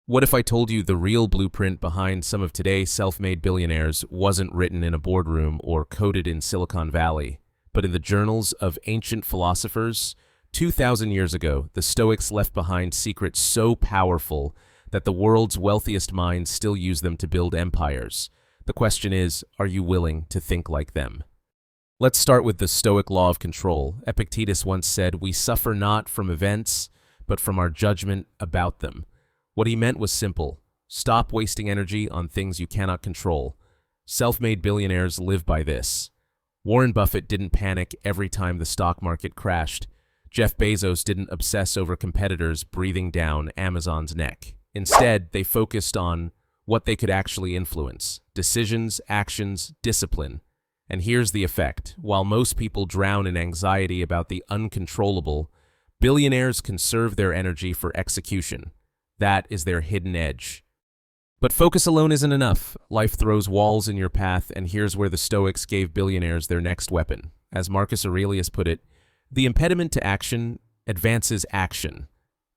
What if I told you the real blueprint behind some of today's self-made billionaires wasn't written in a boardroom or coded in Silicon Valley, but in the journals of ancient philosophers? 2,000 years ago, the Stoics left behind secrets so powerful that the world's wealthiest minds still use them to build empires. The question is, are you willing to think like them? Let's start with the Stoic law of control. Epictetus once said, "We suffer not from events, but from our judgment about them." What he meant was simple. Stop wasting energy on things you cannot control. Self-made billionaires live by this. Warren Buffett didn't panic every time the stock market crashed. Jeff Bezos didn't obsess over competitors breathing down Amazon's neck. Instead, they focused on what they could actually influence: decisions, actions, discipline. And here's the effect. While most people drown in anxiety about the uncontrollable, billionaires conserve their energy for execution. That is their hidden edge. But focus alone isn't enough. Life throws walls in your path, and here's where the Stoics gave billionaires their next weapon. As Marcus Aurelius put it, the impediment to action advances action.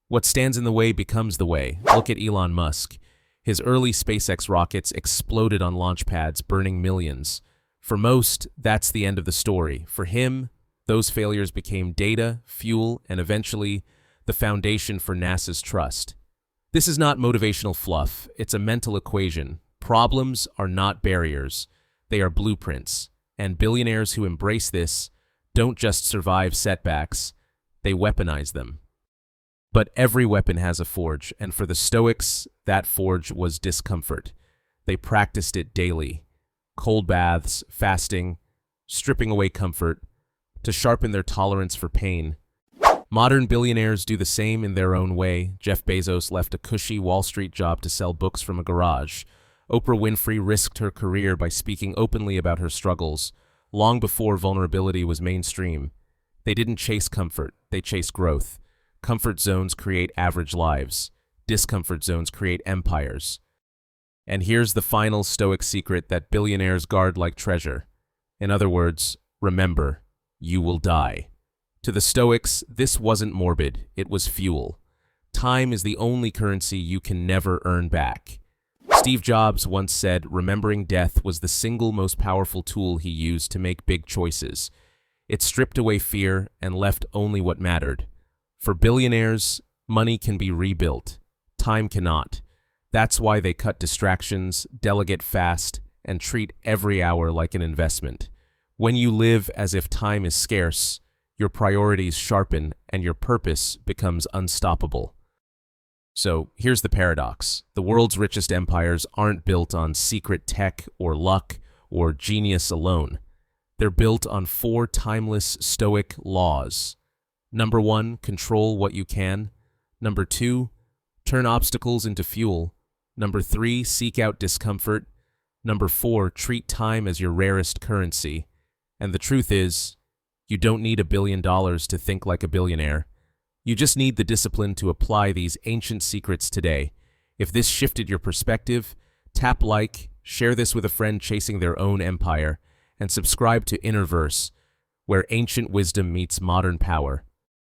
What stands in the way becomes the way. Look at Elon Musk. His early SpaceX rockets exploded on launch pads, burning millions. For most, that's the end of the story. For him, those failures became data, fuel, and eventually the foundation for NASA's trust. This is not motivational fluff, it's a mental equation. Problems are not barriers, they are blueprints. And billionaires who embrace this don't just survive setbacks, they weaponize them. But every weapon has a forge, and for the Stoics, that forge was discomfort. They practiced it daily. Cold baths, fasting, stripping away comfort, to sharpen their tolerance for pain. Modern billionaires do the same in their own way. Jeff Bezos left a cushy Wall Street job to sell books from a garage. Oprah Winfrey risked her career by speaking openly about her struggles, long before vulnerability was mainstream. They didn't chase comfort, they chased growth. Comfort zones create average lives. Discomfort zones create empires. And here's the final Stoic secret that billionaires guard like treasure. In other words, remember, you will die. To the Stoics, this wasn't morbid, it was fuel. Time is the only currency you can never earn back. Steve Jobs once said remembering death was the single most powerful tool he used to make big choices. It stripped away fear and left only what mattered. For billionaires, money can be rebuilt. Time cannot. That's why they cut distractions, delegate fast, and treat every hour like an investment. When you live as if time is scarce, your priorities sharpen and your purpose becomes unstoppable. So here's the paradox. The world's richest empires aren't built on secret tech or luck or genius alone. They're built on 4 timeless Stoic laws. Number 1, control what you can. Number 2, turn obstacles into fuel. Number 3, seek out discomfort. Number 4, treat time as your rarest currency. And the truth is, you don't need $1 billion to think like a billionaire. You just need the discipline to apply these ancient secrets today. If this shifted your perspective, tap like, share this with a friend chasing their own empire, and subscribe to Innerverse, where ancient wisdom meets modern power.